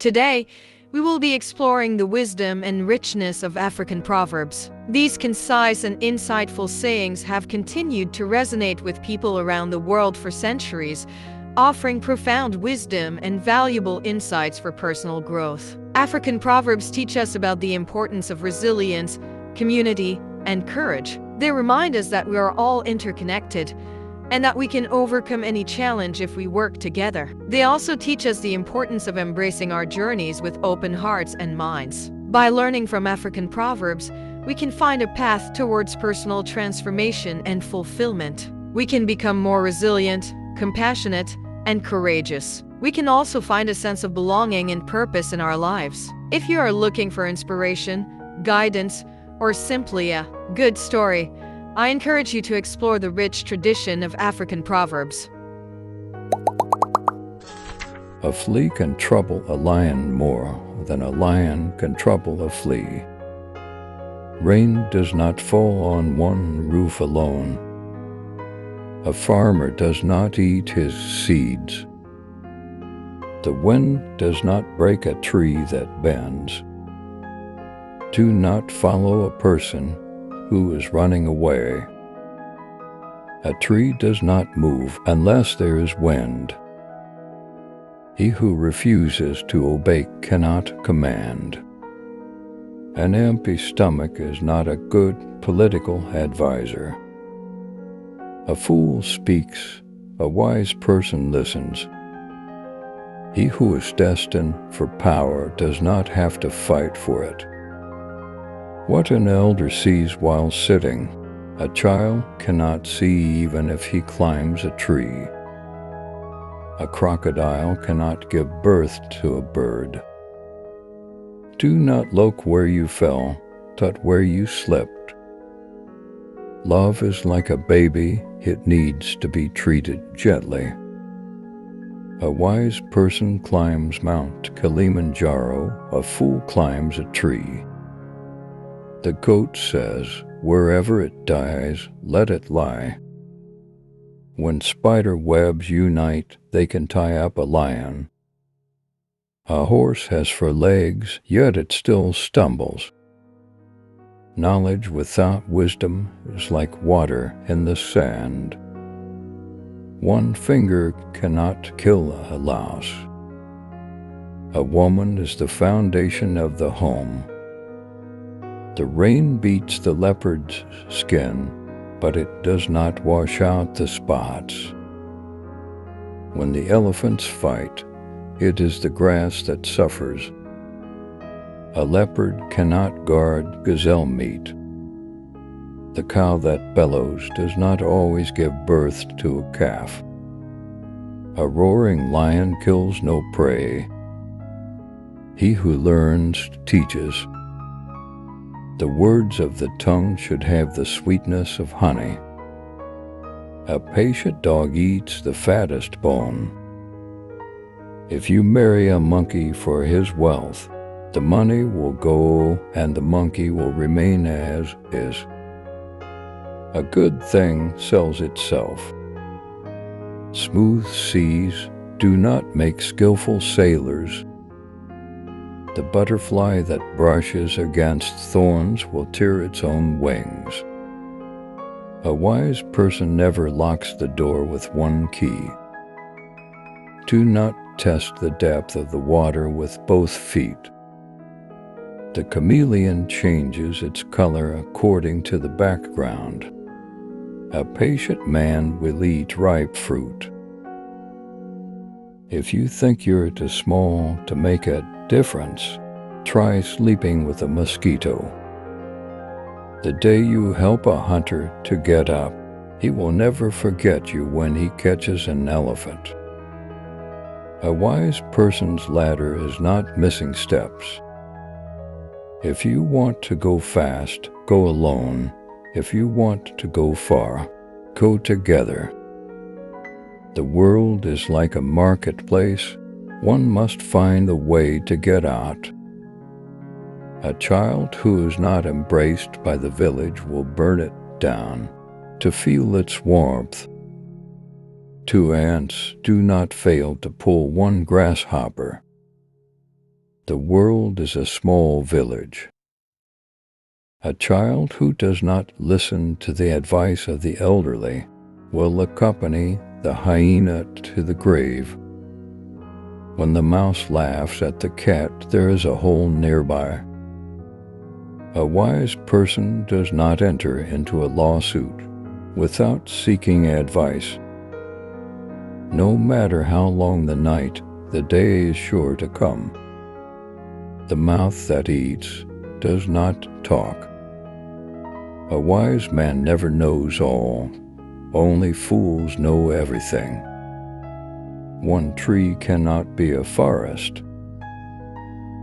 Today, we will be exploring the wisdom and richness of African proverbs. These concise and insightful sayings have continued to resonate with people around the world for centuries, offering profound wisdom and valuable insights for personal growth. African proverbs teach us about the importance of resilience, community, and courage. They remind us that we are all interconnected and that we can overcome any challenge if we work together. They also teach us the importance of embracing our journeys with open hearts and minds. By learning from African proverbs, we can find a path towards personal transformation and fulfillment. We can become more resilient, compassionate, and courageous. We can also find a sense of belonging and purpose in our lives. If you are looking for inspiration, guidance, or simply a good story, I encourage you to explore the rich tradition of African proverbs. A flea can trouble a lion more than a lion can trouble a flea. Rain does not fall on one roof alone. A farmer does not eat his seeds. The wind does not break a tree that bends. Do not follow a person who is running away. A tree does not move unless there is wind. He who refuses to obey cannot command. An empty stomach is not a good political advisor. A fool speaks, a wise person listens. He who is destined for power does not have to fight for it. What an elder sees while sitting, a child cannot see even if he climbs a tree. A crocodile cannot give birth to a bird. Do not look where you fell, but where you slipped. Love is like a baby, it needs to be treated gently. A wise person climbs Mount Kilimanjaro, a fool climbs a tree. The goat says, wherever it dies, let it lie. When spider webs unite, they can tie up a lion. A horse has 4 legs, yet it still stumbles. Knowledge without wisdom is like water in the sand. One finger cannot kill a louse. A woman is the foundation of the home. The rain beats the leopard's skin, but it does not wash out the spots. When the elephants fight, it is the grass that suffers. A leopard cannot guard gazelle meat. The cow that bellows does not always give birth to a calf. A roaring lion kills no prey. He who learns teaches. The words of the tongue should have the sweetness of honey. A patient dog eats the fattest bone. If you marry a monkey for his wealth, the money will go and the monkey will remain as is. A good thing sells itself. Smooth seas do not make skillful sailors. The butterfly that brushes against thorns will tear its own wings. A wise person never locks the door with one key. Do not test the depth of the water with both feet. The chameleon changes its color according to the background. A patient man will eat ripe fruit. If you think you're too small to make a difference, try sleeping with a mosquito. The day you help a hunter to get up, he will never forget you when he catches an elephant. A wise person's ladder is not missing steps. If you want to go fast, go alone. If you want to go far, go together. The world is like a marketplace. One must find a way to get out. A child who is not embraced by the village will burn it down to feel its warmth. 2 ants do not fail to pull one grasshopper. The world is a small village. A child who does not listen to the advice of the elderly will accompany the hyena to the grave. When the mouse laughs at the cat, there is a hole nearby. A wise person does not enter into a lawsuit without seeking advice. No matter how long the night, the day is sure to come. The mouth that eats does not talk. A wise man never knows all. Only fools know everything. One tree cannot be a forest.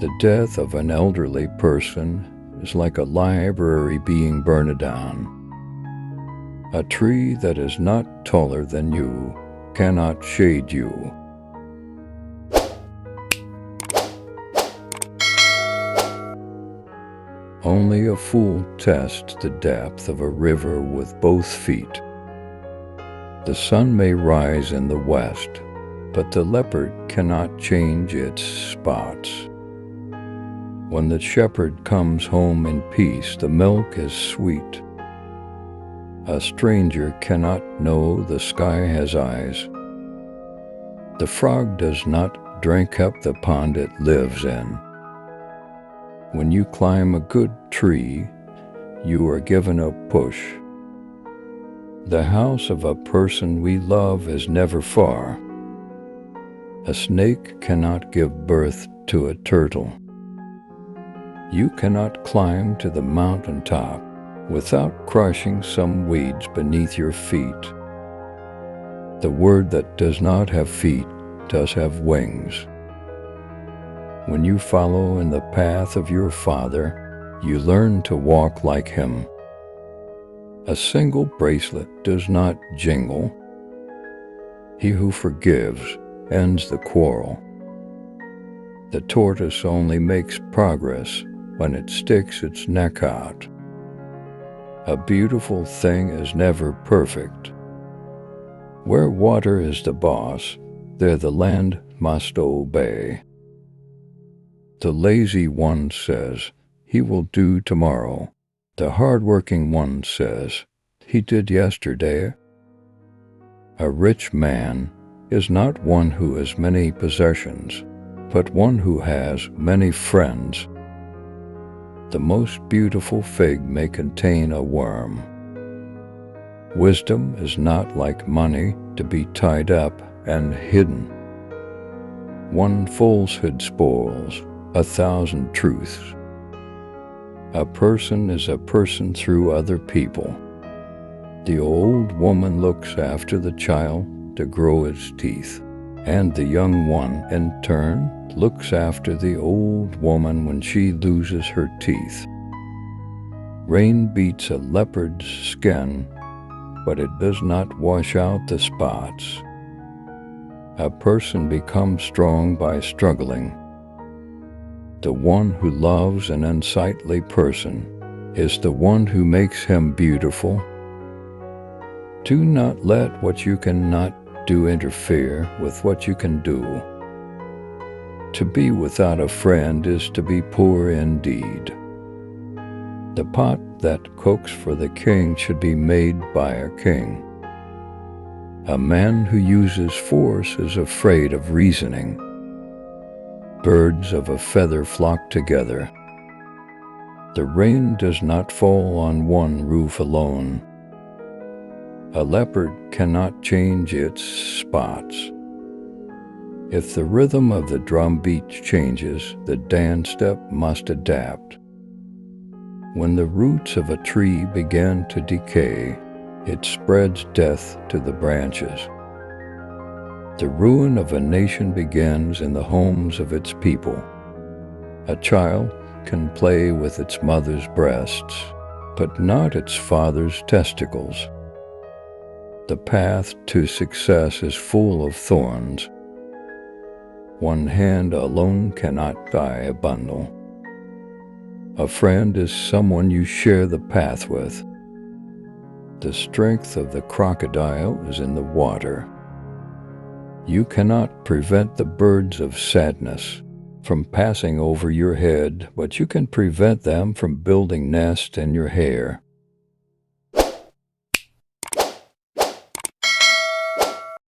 The death of an elderly person is like a library being burned down. A tree that is not taller than you cannot shade you. Only a fool tests the depth of a river with both feet. The sun may rise in the west, but the leopard cannot change its spots. When the shepherd comes home in peace, the milk is sweet. A stranger cannot know the sky has eyes. The frog does not drink up the pond it lives in. When you climb a good tree, you are given a push. The house of a person we love is never far. A snake cannot give birth to a turtle. You cannot climb to the mountain top without crushing some weeds beneath your feet. The word that does not have feet does have wings. When you follow in the path of your Father, you learn to walk like Him. A single bracelet does not jingle. He who forgives ends the quarrel. The tortoise only makes progress when it sticks its neck out. A beautiful thing is never perfect. Where water is the boss, there the land must obey. The lazy one says, he will do tomorrow. The hard-working one says, he did yesterday. A rich man is not one who has many possessions, but one who has many friends. The most beautiful fig may contain a worm. Wisdom is not like money to be tied up and hidden. One falsehood spoils 1,000 truths. A person is a person through other people. The old woman looks after the child to grow its teeth, and the young one, in turn, looks after the old woman when she loses her teeth. Rain beats a leopard's skin, but it does not wash out the spots. A person becomes strong by struggling. The one who loves an unsightly person is the one who makes him beautiful. Do not let what you cannot do interfere with what you can do. To be without a friend is to be poor indeed. The pot that cooks for the king should be made by a king. A man who uses force is afraid of reasoning. Birds of a feather flock together. The rain does not fall on one roof alone. A leopard cannot change its spots. If the rhythm of the drum beat changes, the dance step must adapt. When the roots of a tree begin to decay, it spreads death to the branches. The ruin of a nation begins in the homes of its people. A child can play with its mother's breasts, but not its father's testicles. The path to success is full of thorns. One hand alone cannot tie a bundle. A friend is someone you share the path with. The strength of the crocodile is in the water. You cannot prevent the birds of sadness, from passing over your head, but you can prevent them from building nests in your hair.